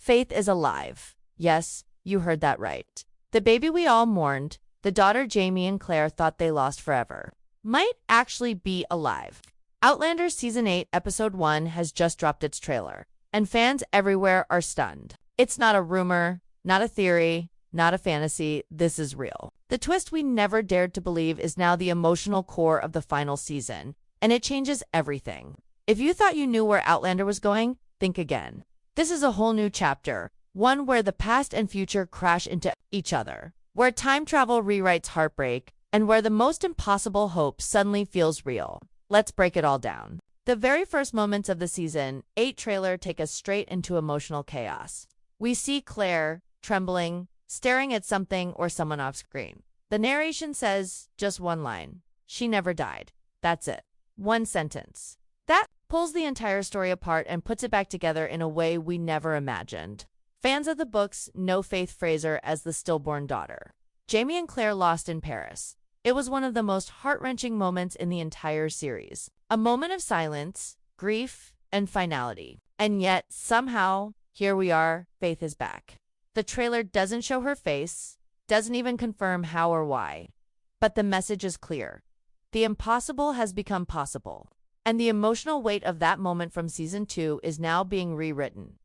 Faith is alive. Yes, you heard that right. The baby we all mourned, the daughter Jamie and Claire thought they lost forever, might actually be alive. Outlander Season 8, Episode 1 has just dropped its trailer, and fans everywhere are stunned. It's not a rumor, not a theory, not a fantasy. This is real. The twist we never dared to believe is now the emotional core of the final season, and it changes everything. If you thought you knew where Outlander was going, think again. This is a whole new chapter, one where the past and future crash into each other, where time travel rewrites heartbreak, and where the most impossible hope suddenly feels real. Let's break it all down. The very first moments of the Season 8 trailer take us straight into emotional chaos. We see Claire, trembling, staring at something or someone off screen. The narration says just one line. She never died. That's it. One sentence. That pulls the entire story apart and puts it back together in a way we never imagined. Fans of the books know Faith Fraser as the stillborn daughter. Jamie and Claire lost in Paris. It was one of the most heart-wrenching moments in the entire series. A moment of silence, grief, and finality. And yet, somehow, here we are, Faith is back. The trailer doesn't show her face, doesn't even confirm how or why. But the message is clear. The impossible has become possible. And the emotional weight of that moment from Season 2 is now being rewritten.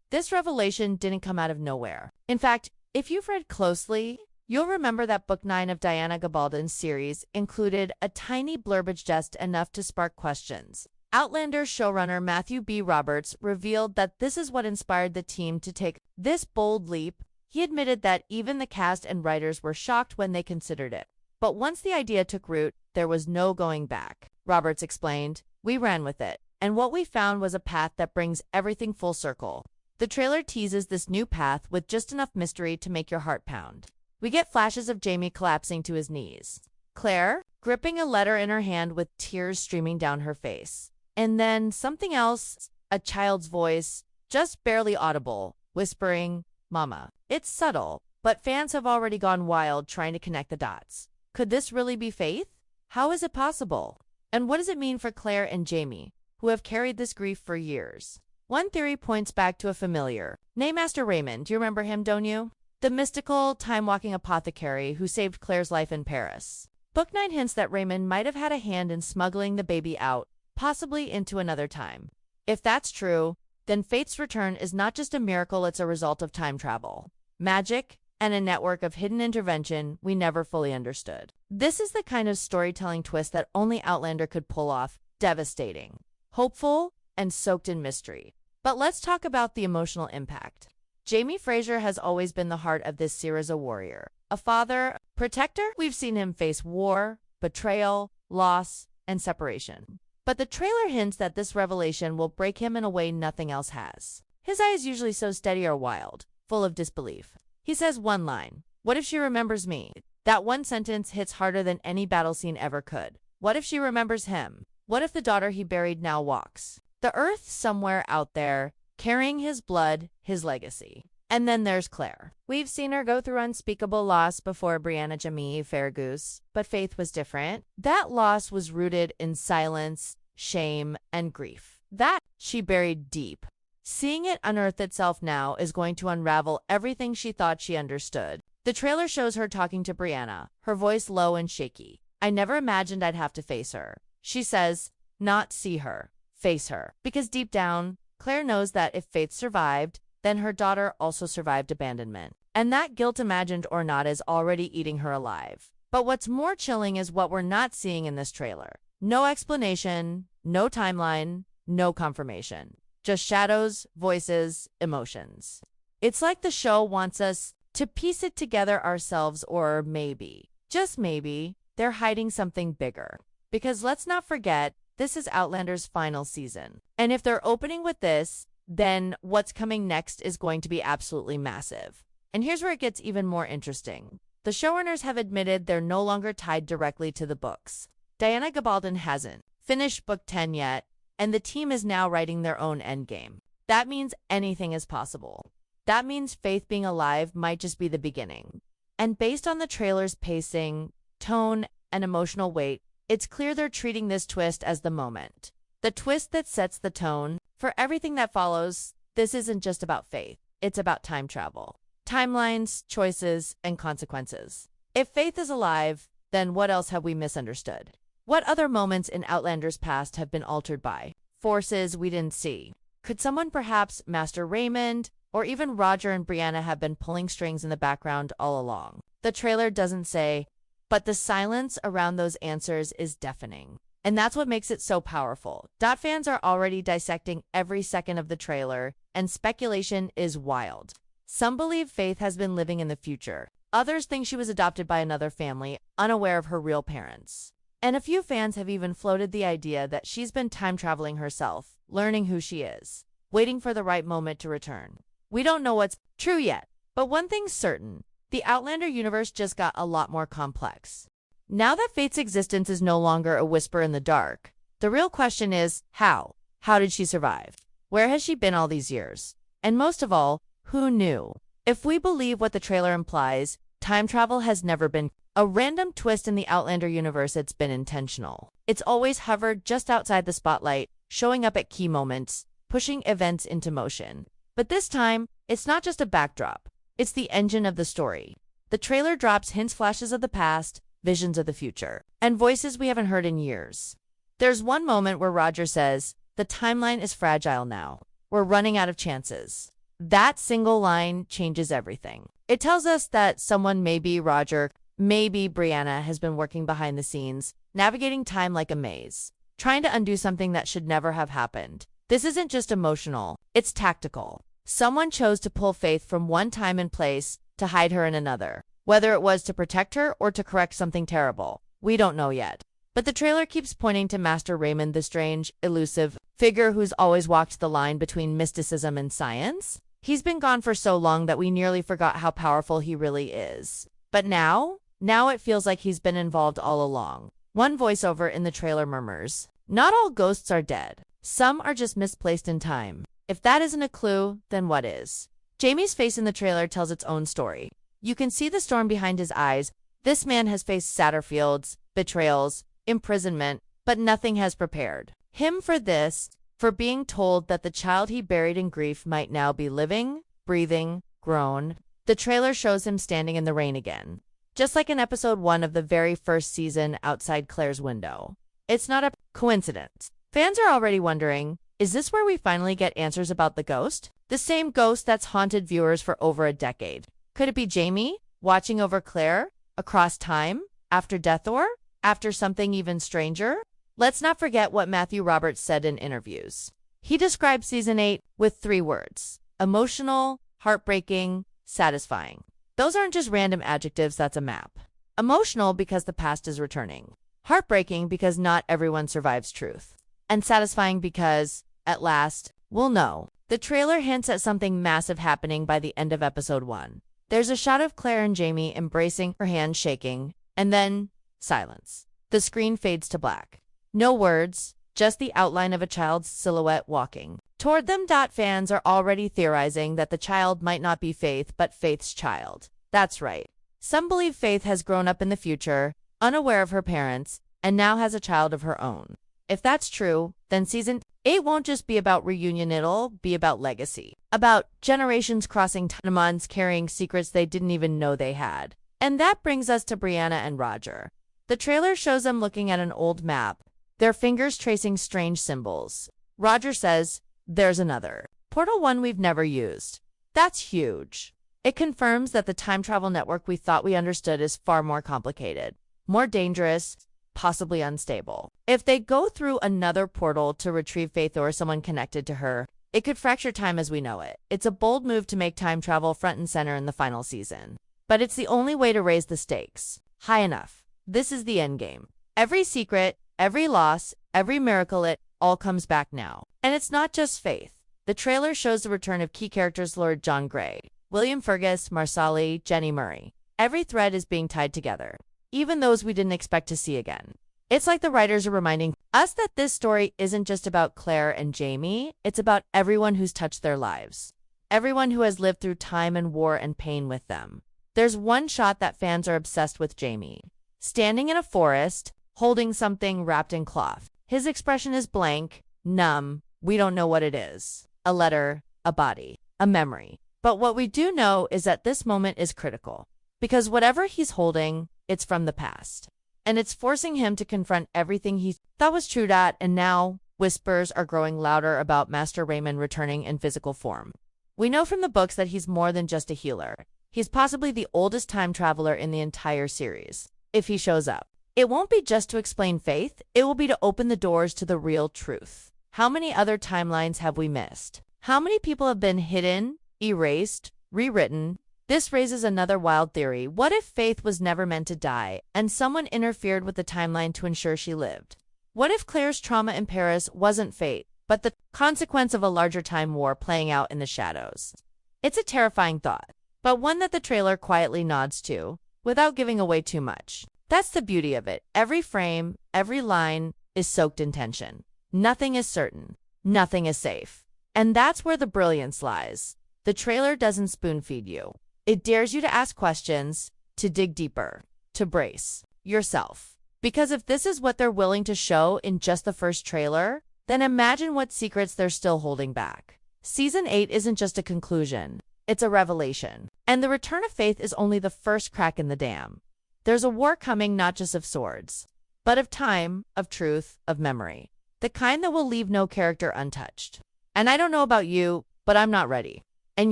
This revelation didn't come out of nowhere. In fact, if you've read closely, you'll remember that Book 9 of Diana Gabaldon's series included a tiny blurbage just enough to spark questions. Outlander showrunner Matthew B. Roberts revealed that this is what inspired the team to take this bold leap. He admitted that even the cast and writers were shocked when they considered it. But once the idea took root, there was no going back. Roberts explained, "We ran with it, and what we found was a path that brings everything full circle." The trailer teases this new path with just enough mystery to make your heart pound. We get flashes of Jamie collapsing to his knees, Claire gripping a letter in her hand with tears streaming down her face. And then something else, a child's voice, just barely audible, whispering, "Mama." It's subtle, but fans have already gone wild trying to connect the dots. Could this really be Faith? How is it possible? And what does it mean for Claire and Jamie, who have carried this grief for years? One theory points back to a familiar name, Master Raymond. Do you remember him, don't you? The mystical, time-walking apothecary who saved Claire's life in Paris. Book 9 hints that Raymond might have had a hand in smuggling the baby out, possibly into another time. If that's true, then Faith's return is not just a miracle, it's a result of time travel, magic, and a network of hidden intervention we never fully understood. This is the kind of storytelling twist that only Outlander could pull off. Devastating, hopeful, and soaked in mystery. But let's talk about the emotional impact. Jamie Fraser has always been the heart of this series, a warrior, a father, protector. We've seen him face war, betrayal, loss, and separation. But the trailer hints that this revelation will break him in a way nothing else has. His eye is usually so steady or wild, full of disbelief. He says one line, "What if she remembers me?" That one sentence hits harder than any battle scene ever could. What if she remembers him? What if the daughter he buried now walks the earth somewhere out there, carrying his blood, his legacy? And then there's Claire. We've seen her go through unspeakable loss before Brianna Jamie Fairgoose, but Faith was different. That loss was rooted in silence, shame, and grief. That she buried deep. Seeing it unearth itself now is going to unravel everything she thought she understood. The trailer shows her talking to Brianna, her voice low and shaky. "I never imagined I'd have to face her," she says, not see her, face her. Because deep down, Claire knows that if Faith survived, then her daughter also survived abandonment. And that guilt, imagined or not, is already eating her alive. But what's more chilling is what we're not seeing in this trailer. No explanation, no timeline, no confirmation. Just shadows, voices, emotions. It's like the show wants us to piece it together ourselves, or maybe, just maybe, they're hiding something bigger. Because let's not forget, this is Outlander's final season. And if they're opening with this, then what's coming next is going to be absolutely massive. And here's where it gets even more interesting. The showrunners have admitted they're no longer tied directly to the books. Diana Gabaldon hasn't finished book 10 yet, and the team is now writing their own endgame. That means anything is possible. That means Faith being alive might just be the beginning. And based on the trailer's pacing, tone, and emotional weight, it's clear they're treating this twist as the moment. The twist that sets the tone for everything that follows. This isn't just about Faith. it's about time travel. Timelines, choices, and consequences. If Faith is alive, then what else have we misunderstood? What other moments in Outlander's past have been altered by forces we didn't see? Could someone, perhaps Master Raymond, or even Roger and Brianna, have been pulling strings in the background all along? The trailer doesn't say, but the silence around those answers is deafening. And that's what makes it so powerful. Fans are already dissecting every second of the trailer, and speculation is wild. Some believe Faith has been living in the future. Others think she was adopted by another family, unaware of her real parents. And a few fans have even floated the idea that she's been time-traveling herself, learning who she is, waiting for the right moment to return. We don't know what's true yet, but one thing's certain. The Outlander universe just got a lot more complex. Now that Faith's existence is no longer a whisper in the dark, the real question is, how? How did she survive? Where has she been all these years? And most of all, who knew? If we believe what the trailer implies, time travel has never been a random twist in the Outlander universe. It's been intentional. It's always hovered just outside the spotlight, showing up at key moments, pushing events into motion. But this time, it's not just a backdrop. It's the engine of the story. The trailer drops hints, flashes of the past, visions of the future, and voices we haven't heard in years. There's one moment where Roger says, "The timeline is fragile now. We're running out of chances." That single line changes everything. It tells us that someone, maybe Roger, maybe Brianna, has been working behind the scenes, navigating time like a maze, trying to undo something that should never have happened. This isn't just emotional, it's tactical. Someone chose to pull Faith from one time and place to hide her in another. Whether it was to protect her or to correct something terrible, we don't know yet. But the trailer keeps pointing to Master Raymond, the strange, elusive figure who's always walked the line between mysticism and science. He's been gone for so long that we nearly forgot how powerful he really is. But now it feels like he's been involved all along. One voiceover in the trailer murmurs, "Not all ghosts are dead. Some are just misplaced in time." If that isn't a clue, then what is? Jamie's face in the trailer tells its own story. You can see the storm behind his eyes. This man has faced Satterfields, betrayals, imprisonment, but nothing has prepared him for this, for being told that the child he buried in grief might now be living, breathing, grown. The trailer shows him standing in the rain again, just like in episode 1 of the very first season, outside Claire's window. It's not a coincidence. Fans are already wondering, is this where we finally get answers about the ghost? The same ghost that's haunted viewers for over a decade. Could it be Jamie, watching over Claire, across time, after death, or after something even stranger? Let's not forget what Matthew Roberts said in interviews. He described season 8 with 3 words: emotional, heartbreaking, satisfying. Those aren't just random adjectives, that's a map. Emotional because the past is returning. Heartbreaking because not everyone survives truth. And satisfying because, at last, we'll know. The trailer hints at something massive happening by the end of episode 1. There's a shot of Claire and Jamie embracing, her hands shaking, and then silence. The screen fades to black. No words, just the outline of a child's silhouette walking toward them. Fans are already theorizing that the child might not be Faith, but Faith's child. That's right. Some believe Faith has grown up in the future, unaware of her parents, and now has a child of her own. If that's true, then season 8 won't just be about reunion, it'll be about legacy. About generations crossing timelines, carrying secrets they didn't even know they had. And that brings us to Brianna and Roger. The trailer shows them looking at an old map, their fingers tracing strange symbols. Roger says, "There's another portal, one we've never used." That's huge. It confirms that the time travel network we thought we understood is far more complicated, more dangerous, possibly unstable. If they go through another portal to retrieve Faith or someone connected to her, it could fracture time as we know it. It's a bold move to make time travel front and center in the final season. But it's the only way to raise the stakes high enough. This is the endgame. Every secret, every loss, every miracle, it all comes back now. And it's not just Faith. The trailer shows the return of key characters: Lord John Grey, William Fergus, Marsali, Jenny Murray. Every thread is being tied together, even those we didn't expect to see again. It's like the writers are reminding us that this story isn't just about Claire and Jamie, it's about everyone who's touched their lives. Everyone who has lived through time and war and pain with them. There's one shot that fans are obsessed with: Jamie, standing in a forest, holding something wrapped in cloth. His expression is blank, numb, we don't know what it is. A letter, a body, a memory. But what we do know is that this moment is critical, because whatever he's holding, it's from the past. And it's forcing him to confront everything he thought was true that, and now whispers are growing louder about Master Raymond returning in physical form. We know from the books that he's more than just a healer. He's possibly the oldest time traveler in the entire series. If he shows up, it won't be just to explain faith, it will be to open the doors to the real truth. How many other timelines have we missed? How many people have been hidden, erased, rewritten? This raises another wild theory. What if Faith was never meant to die, and someone interfered with the timeline to ensure she lived? What if Claire's trauma in Paris wasn't fate, but the consequence of a larger time war playing out in the shadows? It's a terrifying thought, but one that the trailer quietly nods to, without giving away too much. That's the beauty of it. Every frame, every line is soaked in tension. Nothing is certain. Nothing is safe. And that's where the brilliance lies. The trailer doesn't spoon-feed you. It dares you to ask questions, to dig deeper, to brace yourself. Because if this is what they're willing to show in just the first trailer, then imagine what secrets they're still holding back. Season 8 isn't just a conclusion, it's a revelation. And the return of Faith is only the first crack in the dam. There's a war coming not just of swords, but of time, of truth, of memory. The kind that will leave no character untouched. And I don't know about you, but I'm not ready. And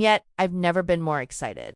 yet, I've never been more excited.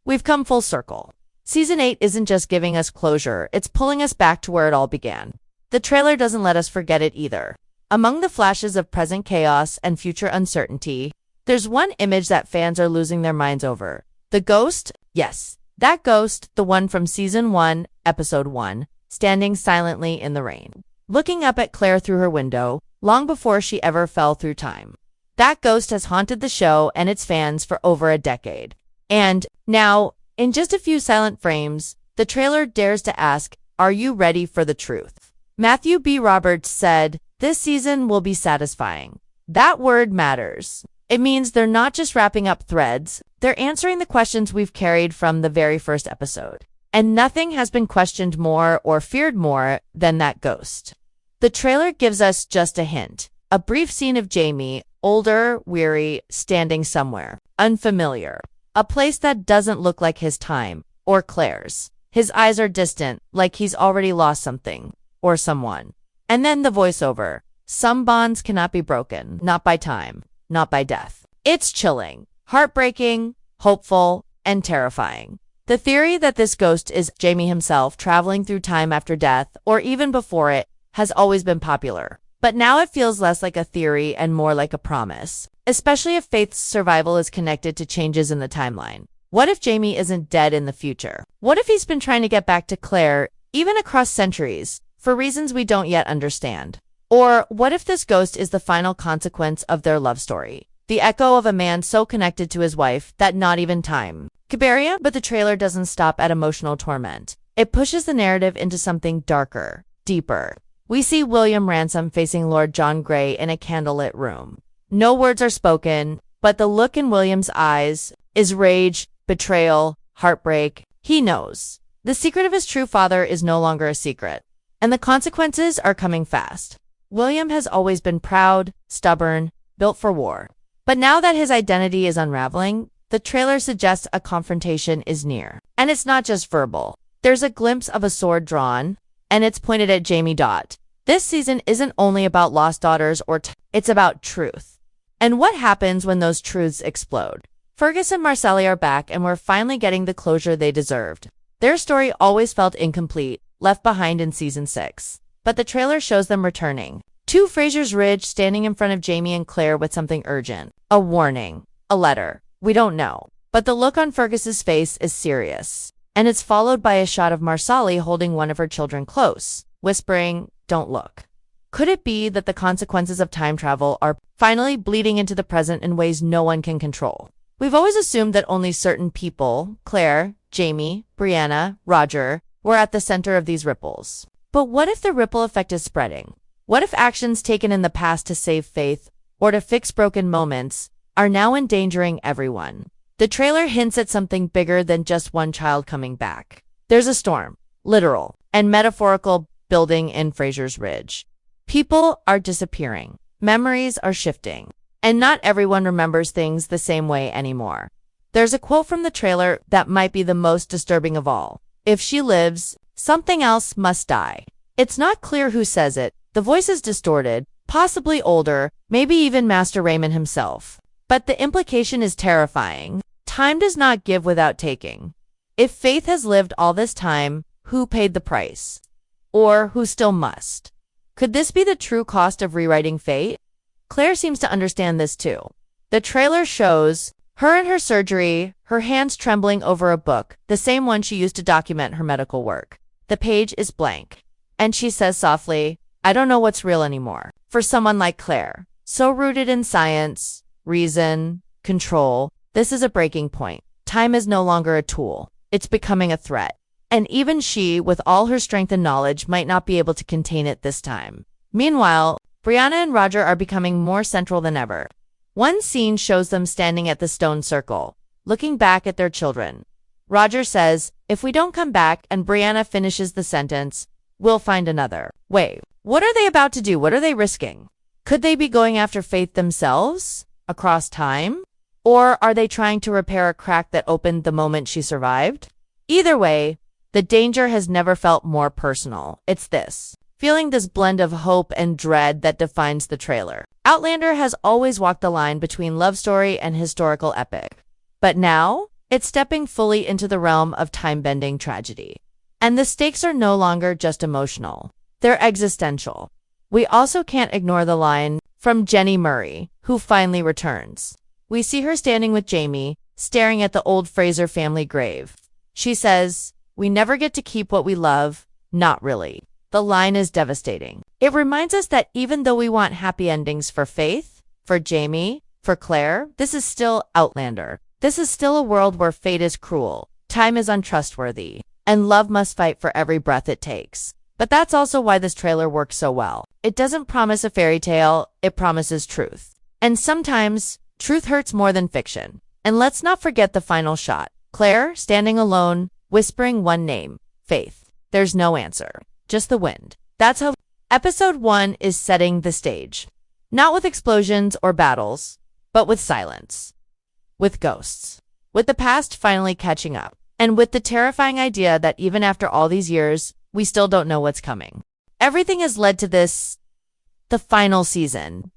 We've come full circle. Season 8 isn't just giving us closure, it's pulling us back to where it all began. The trailer doesn't let us forget it either. Among the flashes of present chaos and future uncertainty, there's one image that fans are losing their minds over. The ghost? Yes, that ghost, the one from Season 1, Episode 1, standing silently in the rain, looking up at Claire through her window, long before she ever fell through time. That ghost has haunted the show and its fans for over a decade. And now, in just a few silent frames, the trailer dares to ask, are you ready for the truth? Matthew B. Roberts said, this season will be satisfying. That word matters. It means they're not just wrapping up threads, they're answering the questions we've carried from the very first episode. And nothing has been questioned more or feared more than that ghost. The trailer gives us just a hint. A brief scene of Jamie, older, weary, standing somewhere unfamiliar. A place that doesn't look like his time, or Claire's. His eyes are distant, like he's already lost something, or someone. And then the voiceover. Some bonds cannot be broken, not by time, not by death. It's chilling, heartbreaking, hopeful, and terrifying. The theory that this ghost is Jamie himself traveling through time after death, or even before it, has always been popular. But now it feels less like a theory and more like a promise, especially if Faith's survival is connected to changes in the timeline. What if Jamie isn't dead in the future? What if he's been trying to get back to Claire, even across centuries, for reasons we don't yet understand? Or what if this ghost is the final consequence of their love story? The echo of a man so connected to his wife that not even time could bury him? But the trailer doesn't stop at emotional torment. It pushes the narrative into something darker, deeper. We see William Ransom facing Lord John Grey in a candlelit room. No words are spoken, but the look in William's eyes is rage, betrayal, heartbreak. He knows. The secret of his true father is no longer a secret, and the consequences are coming fast. William has always been proud, stubborn, built for war. But now that his identity is unraveling, the trailer suggests a confrontation is near. And it's not just verbal. There's a glimpse of a sword drawn, and it's pointed at Jamie. This season isn't only about lost daughters it's about truth. And what happens when those truths explode? Fergus and Marcelli are back, and we're finally getting the closure they deserved. Their story always felt incomplete, left behind in Season 6. But the trailer shows them returning. To Frasers Ridge, standing in front of Jamie and Claire with something urgent. A warning. A letter. We don't know. But the look on Fergus's face is serious. And it's followed by a shot of Marcelli holding one of her children close, whispering, don't look. Could it be that the consequences of time travel are finally bleeding into the present in ways no one can control? We've always assumed that only certain people, Claire, Jamie, Brianna, Roger, were at the center of these ripples. But what if the ripple effect is spreading? What if actions taken in the past to save Faith or to fix broken moments are now endangering everyone? The trailer hints at something bigger than just one child coming back. There's a storm, literal and metaphorical, building in Frasers Ridge. People are disappearing. Memories are shifting. And not everyone remembers things the same way anymore. There's a quote from the trailer that might be the most disturbing of all. If she lives, something else must die. It's not clear who says it. The voice is distorted, possibly older, maybe even Master Raymond himself. But the implication is terrifying. Time does not give without taking. If Faith has lived all this time, who paid the price? Or who still must? Could this be the true cost of rewriting fate? Claire seems to understand this too. The trailer shows her in her surgery, her hands trembling over a book, the same one she used to document her medical work. The page is blank. And she says softly, I don't know what's real anymore. For someone like Claire, so rooted in science, reason, control, this is a breaking point. Time is no longer a tool. It's becoming a threat. And even she, with all her strength and knowledge, might not be able to contain it this time. Meanwhile, Brianna and Roger are becoming more central than ever. One scene shows them standing at the stone circle, looking back at their children. Roger says, if we don't come back, and Brianna finishes the sentence, we'll find another. Wait, what are they about to do? What are they risking? Could they be going after Faith themselves? Across time? Or are they trying to repair a crack that opened the moment she survived? Either way, the danger has never felt more personal. It's this feeling, this blend of hope and dread that defines the trailer. Outlander has always walked the line between love story and historical epic. But now, it's stepping fully into the realm of time-bending tragedy. And the stakes are no longer just emotional. They're existential. We also can't ignore the line from Jenny Murray, who finally returns. We see her standing with Jamie, staring at the old Fraser family grave. She says, we never get to keep what we love. Not really. The line is devastating. It reminds us that even though we want happy endings for Faith, for Jamie, for Claire, this is still Outlander. This is still a world where fate is cruel, time is untrustworthy, and love must fight for every breath it takes. But that's also why this trailer works so well. It doesn't promise a fairy tale, it promises truth. And sometimes, truth hurts more than fiction. And let's not forget the final shot. Claire, standing alone, whispering one name, Faith. There's no answer. Just the wind. That's how episode 1 is setting the stage. Not with explosions or battles, but with silence. With ghosts. With the past finally catching up. And with the terrifying idea that even after all these years, we still don't know what's coming. Everything has led to this, the final season.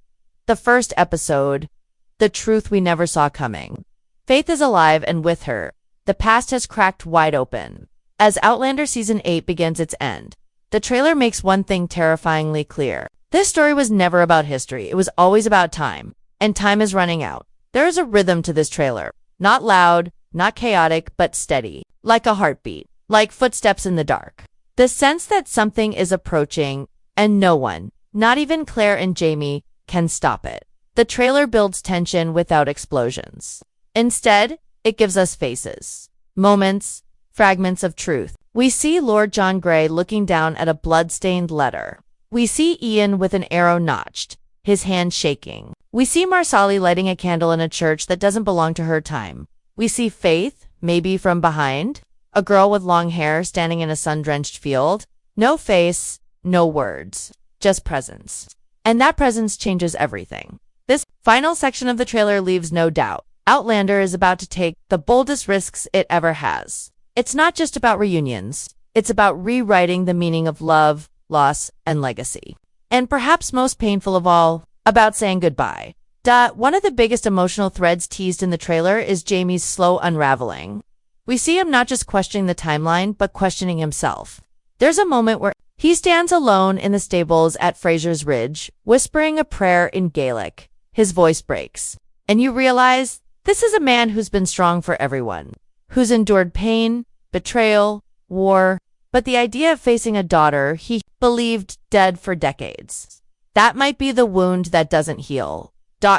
The first episode, the truth we never saw coming. Faith is alive, and with her, the past has cracked wide open. As Outlander Season 8 begins its end, the trailer makes one thing terrifyingly clear. This story was never about history. It was always about time. And time is running out. There is a rhythm to this trailer. Not loud, not chaotic, but steady. Like a heartbeat. Like footsteps in the dark. The sense that something is approaching, and no one, not even Claire and Jamie, can stop it. The trailer builds tension without explosions. Instead, it gives us faces. Moments, fragments of truth. We see Lord John Grey looking down at a blood-stained letter. We see Ian with an arrow notched, his hand shaking. We see Marsali lighting a candle in a church that doesn't belong to her time. We see Faith, maybe from behind, a girl with long hair standing in a sun-drenched field. No face, no words, just presence. And that presence changes everything. This final section of the trailer leaves no doubt. Outlander is about to take the boldest risks it ever has. It's not just about reunions. It's about rewriting the meaning of love, loss, and legacy. And perhaps most painful of all, about saying goodbye. One of the biggest emotional threads teased in the trailer is Jamie's slow unraveling. We see him not just questioning the timeline, but questioning himself. There's a moment where he stands alone in the stables at Fraser's Ridge, whispering a prayer in Gaelic. His voice breaks. And you realize this is a man who's been strong for everyone, who's endured pain, betrayal, war, but the idea of facing a daughter he believed dead for decades. That might be the wound that doesn't heal.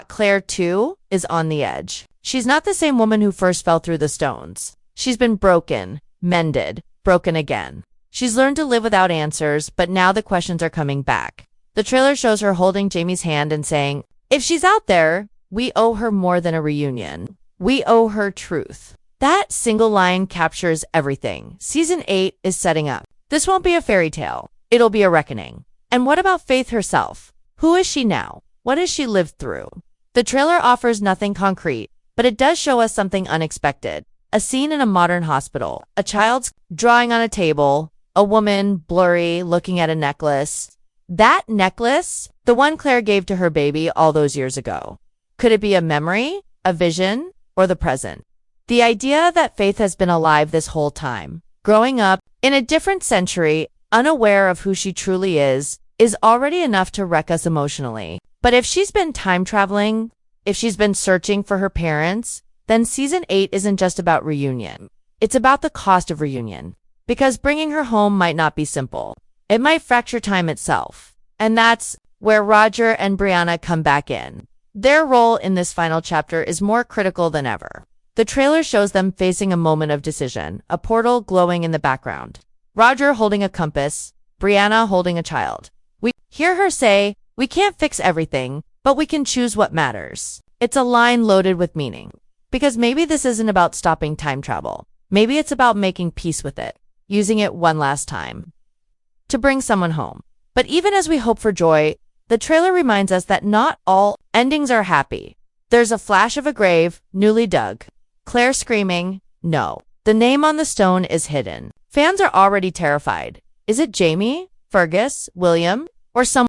Claire, too, is on the edge. She's not the same woman who first fell through the stones. She's been broken, mended, broken again. She's learned to live without answers, but now the questions are coming back. The trailer shows her holding Jamie's hand and saying, if she's out there, we owe her more than a reunion. We owe her truth. That single line captures everything. Season 8 is setting up. This won't be a fairy tale. It'll be a reckoning. And what about Faith herself? Who is she now? What has she lived through? The trailer offers nothing concrete, but it does show us something unexpected. A scene in a modern hospital, a child's drawing on a table, a woman, blurry, looking at a necklace. That necklace, the one Claire gave to her baby all those years ago. Could it be a memory, a vision, or the present? The idea that Faith has been alive this whole time, growing up in a different century, unaware of who she truly is already enough to wreck us emotionally. But if she's been time traveling, if she's been searching for her parents, then season 8 isn't just about reunion. It's about the cost of reunion. Because bringing her home might not be simple. It might fracture time itself. And that's where Roger and Brianna come back in. Their role in this final chapter is more critical than ever. The trailer shows them facing a moment of decision, a portal glowing in the background. Roger holding a compass, Brianna holding a child. We hear her say, "We can't fix everything, but we can choose what matters." It's a line loaded with meaning. Because maybe this isn't about stopping time travel. Maybe it's about making peace with it, using it one last time to bring someone home. But even as we hope for joy, the trailer reminds us that not all endings are happy. There's a flash of a grave, newly dug. Claire screaming, "No." The name on the stone is hidden. Fans are already terrified. Is it Jamie, Fergus, William, or someone